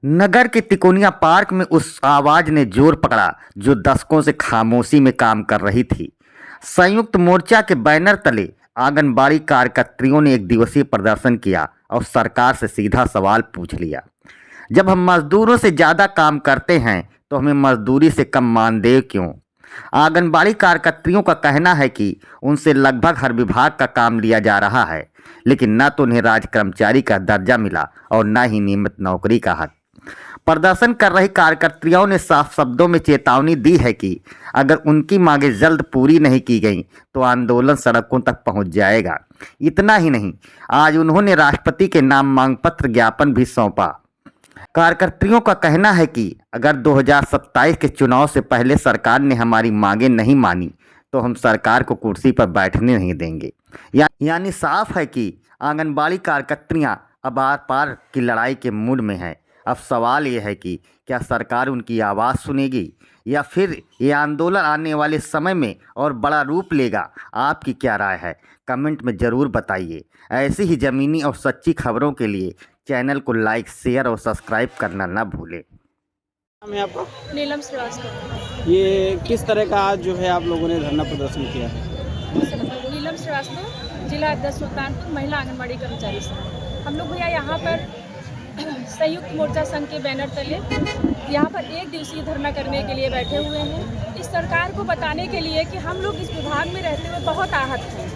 नगर के तिकोनिया पार्क में उस आवाज ने जोर पकड़ा जो दशकों से खामोशी में काम कर रही थी। संयुक्त मोर्चा के बैनर तले आंगनबाड़ी कार्यकर्त्रियों ने एक दिवसीय प्रदर्शन किया और सरकार से सीधा सवाल पूछ लिया, जब हम मजदूरों से ज़्यादा काम करते हैं तो हमें मजदूरी से कम मानदेय क्यों? आंगनबाड़ी कार्यकर्त्रियों का कहना है कि उनसे लगभग हर विभाग का काम लिया जा रहा है, लेकिन न तो उन्हें राज्य कर्मचारी का दर्जा मिला और न ही नियमित नौकरी का हक। प्रदर्शन कर रही कार्यकर्त्रियों ने साफ शब्दों में चेतावनी दी है कि अगर उनकी मांगें जल्द पूरी नहीं की गईं तो आंदोलन सड़कों तक पहुंच जाएगा। इतना ही नहीं, आज उन्होंने राष्ट्रपति के नाम मांग पत्र ज्ञापन भी सौंपा। कार्यकर्त्रियों का कहना है कि अगर 2027 के चुनाव से पहले सरकार ने हमारी मांगें नहीं मानी तो हम सरकार को कुर्सी पर बैठने नहीं देंगे। यानी साफ है कि आंगनबाड़ी कार्यकर्त्रियां अब आर पार की लड़ाई के मूड में हैं। अब सवाल ये है कि क्या सरकार उनकी आवाज़ सुनेगी या फिर ये आंदोलन आने वाले समय में और बड़ा रूप लेगा? आपकी क्या राय है? कमेंट में ज़रूर बताइए। ऐसी ही ज़मीनी और सच्ची खबरों के लिए चैनल को लाइक, शेयर और सब्सक्राइब करना ना भूलें। नाम है आपका? नीलम श्रीवास्तव। ये किस तरह का आज जो है आप लोगों ने धरना प्रदर्शन किया है? नीलम श्रीवास्तव, जिला अध्यक्ष सुल्तानपुर, महिला आंगनबाड़ी कर्मचारी संघ। हम लोग भैया यहाँ पर संयुक्त मोर्चा संघ के बैनर तले यहाँ पर एक दिवसीय धरना करने के लिए बैठे हुए हैं। इस सरकार को बताने के लिए कि हम लोग इस विभाग में रहते हुए बहुत आहत हैं।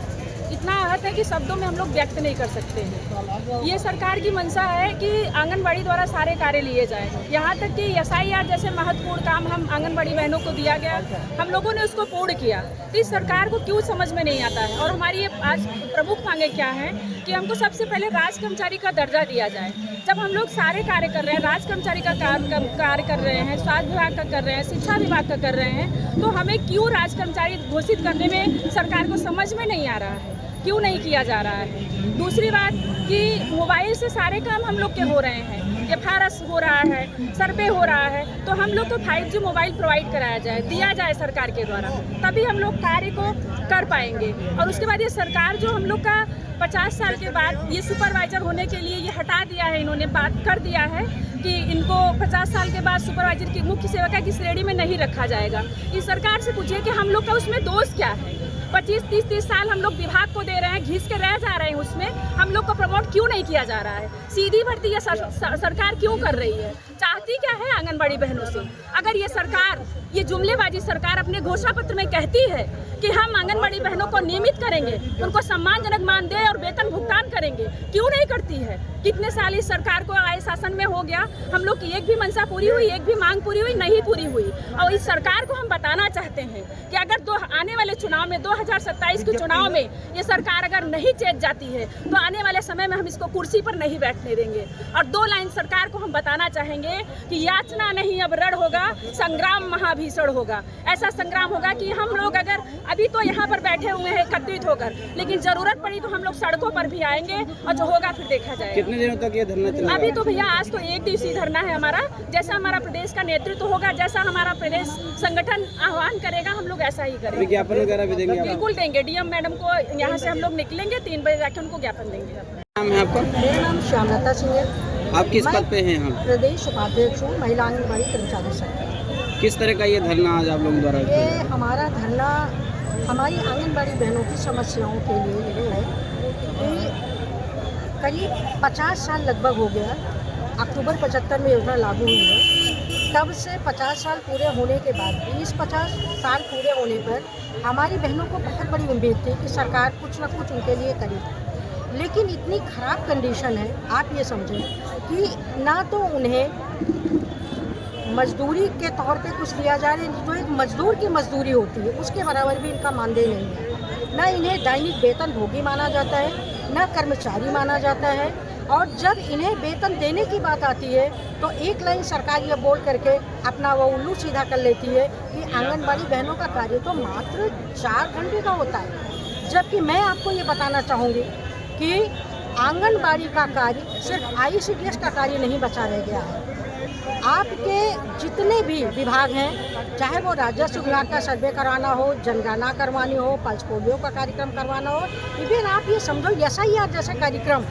इतना आहत है कि शब्दों में हम लोग व्यक्त नहीं कर सकते हैं। ये सरकार की मंशा है कि आंगनबाड़ी द्वारा सारे कार्य लिए जाएं। यहाँ तक कि SIR जैसे महत्वपूर्ण काम हम आंगनबाड़ी बहनों को दिया गया, हम लोगों ने उसको पूर्ण किया। तो इस सरकार को क्यों समझ में नहीं आता है? और हमारी ये आज प्रमुख मांगे क्या हैं कि हमको सबसे पहले राज कर्मचारी का दर्जा दिया जाए। जब हम लोग सारे कार्य कर रहे हैं, राज कर्मचारी का कार्य कर रहे हैं, स्वास्थ्य विभाग का कर रहे हैं, शिक्षा विभाग का कर रहे हैं, तो हमें क्यों राज कर्मचारी घोषित करने में सरकार को समझ में नहीं आ रहा है? क्यों नहीं किया जा रहा है? दूसरी बात कि मोबाइल से सारे काम हम लोग के हो रहे हैं, FRS हो रहा है, सर्वे हो रहा है, तो हम लोग को 5G मोबाइल प्रोवाइड कराया जाए, दिया जाए सरकार के द्वारा, तभी हम लोग कार्य को कर पाएंगे। और उसके बाद ये सरकार जो हम लोग का 50 साल के बाद ये सुपरवाइजर होने के लिए ये हटा दिया है, इन्होंने बात कर दिया है कि इनको 50 साल के बाद सुपरवाइजर की मुख्य सेवका की श्रेणी में नहीं रखा जाएगा। इस सरकार से पूछिए कि हम लोग का उसमें दोष क्या है? 25-30 साल हम लोग विभाग को दे रहे हैं, घिस के रह जा रहे हैं, उसमें हम लोग को प्रमोट क्यों नहीं किया जा रहा है? सीधी भर्ती ये सरकार क्यों कर रही है? चाहती क्या है आंगनबाड़ी बहनों से? अगर ये सरकार, ये जुमलेबाजी सरकार अपने घोषणा पत्र में कहती है कि हम आंगनबाड़ी बहनों को नियमित करेंगे, उनको सम्मानजनक मानदेय और वेतन भुगतान करेंगे, क्यों नहीं करती है? कितने साल इस सरकार को आए शासन में हो गया, हम लोग की एक भी मंशा पूरी हुई, एक भी मांग पूरी हुई नहीं पूरी हुई। और इस सरकार को हम बताना चाहते हैं कि अगर आने वाले चुनाव में 2027 के चुनाव में ये सरकार अगर नहीं चेत जाती है तो आने वाले समय में हम इसको कुर्सी पर नहीं बैठने देंगे। और 2 लाइन सरकार को हम बताना चाहेंगे कि याचना नहीं अब रण होगा, संग्राम महाभीषण होगा। ऐसा संग्राम होगा कि हम लोग अगर अभी तो यहाँ पर बैठे हुए हैं एकत्रित होकर, लेकिन जरूरत पड़ी तो हम लोग सड़कों पर भी आएंगे और जो होगा फिर देखा जाएगा। कितने दिनों तक ये धरना चलेगा? अभी तो भैया आज तो एक दिवसीय धरना है हमारा। जैसा हमारा प्रदेश का नेतृत्व होगा, जैसा हमारा प्रदेश संगठन आह्वान करेगा, हम लोग ऐसा ही करेंगे। ज्ञापन वगैरह भी देंगे? बिल्कुल देंगे। DM मैडम को यहाँ से हम लोग निकलेंगे, 3 बजे जाके उनको ज्ञापन देंगे। नाम है आपका? मेरा नाम श्यामलता सिंह है। आप किस पद पे हैं यहाँ? प्रदेश उपाध्यक्ष हूँ, महिला आंगनबाड़ी कर्मचारी संघ। किस तरह का ये धरना आज आप लोगों द्वारा? ये हमारा धरना हमारी आंगनबाड़ी बहनों की समस्याओं के लिए है कि करीब 50 साल लगभग हो गया। अक्टूबर 75 में योजना लागू हुई है, तब से 50 साल पूरे होने के बाद 20-50 साल पूरे होने पर हमारी बहनों को बहुत बड़ी उम्मीद थी कि सरकार कुछ न कुछ उनके लिए करे। लेकिन इतनी ख़राब कंडीशन है, आप ये समझें कि ना तो उन्हें मजदूरी के तौर पे कुछ दिया जा रहा है, जो एक मजदूर की मजदूरी होती है उसके बराबर भी इनका मानदेय नहीं है। न इन्हें दैनिक वेतन भोगी माना जाता है, न कर्मचारी माना जाता है। और जब इन्हें वेतन देने की बात आती है तो एक लाइन सरकार ये बोल करके अपना वो उल्लू सीधा कर लेती है कि आंगनबाड़ी बहनों का कार्य तो मात्र 4 घंटे का होता है। जबकि मैं आपको ये बताना चाहूँगी कि आंगनबाड़ी का कार्य सिर्फ ICDS का कार्य नहीं बचा रह गया है। आपके जितने भी विभाग हैं, चाहे वो राजस्व विभाग का सर्वे कराना हो, जनगणना करवानी हो, पल्स पोलियो का कार्यक्रम करवाना हो, इवन आप ये समझो SIR जैसे कार्यक्रम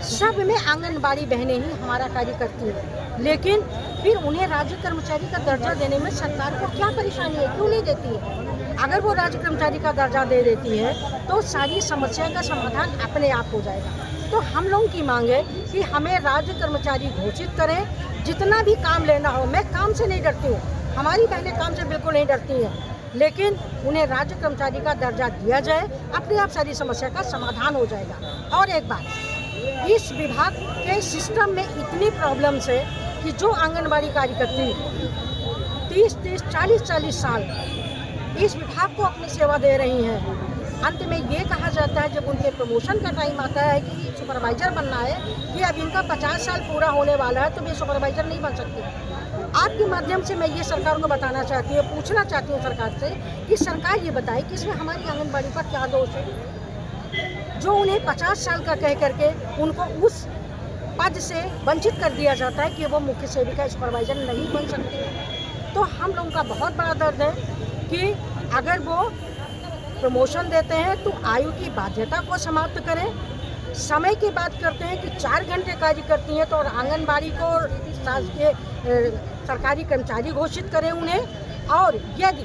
सब में आंगनबाड़ी बहनें ही हमारा कार्य करती हैं, लेकिन फिर उन्हें राज्य कर्मचारी का दर्जा देने में सरकार को क्या परेशानी है, क्यों नहीं देती है? अगर वो राज्य कर्मचारी का दर्जा दे देती है तो सारी समस्या का समाधान अपने आप हो जाएगा। तो हम लोगों की मांग है कि हमें राज्य कर्मचारी घोषित करें, जितना भी काम लेना हो। मैं काम से नहीं डरती हूँ, हमारी बहनें काम से बिल्कुल नहीं डरती हैं, लेकिन उन्हें राज्य कर्मचारी का दर्जा दिया जाए, अपने आप सारी समस्या का समाधान हो जाएगा। और एक बात, इस विभाग के सिस्टम में इतनी प्रॉब्लम्स है कि जो आंगनबाड़ी कार्यकर्त्री 30-30, 40-40 साल इस विभाग को अपनी सेवा दे रही हैं, अंत में ये कहा जाता है जब उनके प्रमोशन का टाइम आता है कि सुपरवाइजर बनना है कि अब इनका 50 साल पूरा होने वाला है तो वे सुपरवाइजर नहीं बन सकते। आपके माध्यम से मैं ये सरकार को बताना चाहती हूँ, पूछना चाहती हूँ सरकार से कि सरकार ये बताए कि इसमें हमारी आंगनबाड़ी का क्या दोष है, जो उन्हें 50 साल का कह करके उनको उस पद से वंचित कर दिया जाता है कि वो मुख्य सेविका सुपरवाइजर नहीं बन सकती। तो हम लोगों का बहुत बड़ा दर्द है कि अगर वो प्रमोशन देते हैं तो आयु की बाध्यता को समाप्त करें। समय की बात करते हैं कि 4 घंटे कार्य करती हैं तो और आंगनबाड़ी को शासकीय सरकारी कर्मचारी घोषित करें उन्हें, और यदि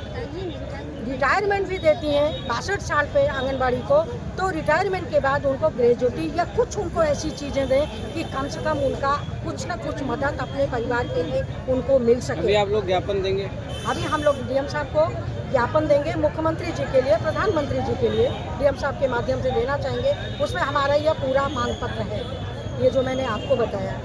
रिटायरमेंट भी देती हैं 62 साल पे आंगनबाड़ी को, तो रिटायरमेंट के बाद उनको ग्रेजुएटी या कुछ उनको ऐसी चीज़ें दें कि कम से कम उनका कुछ ना कुछ मदद अपने परिवार के लिए उनको मिल सके। अभी आप लोग ज्ञापन देंगे? अभी हम लोग डीएम साहब को ज्ञापन देंगे, मुख्यमंत्री जी के लिए, प्रधानमंत्री जी के लिए डीएम साहब के माध्यम से देना चाहेंगे। उसमें हमारा यह पूरा मांग पत्र है, ये जो मैंने आपको बताया।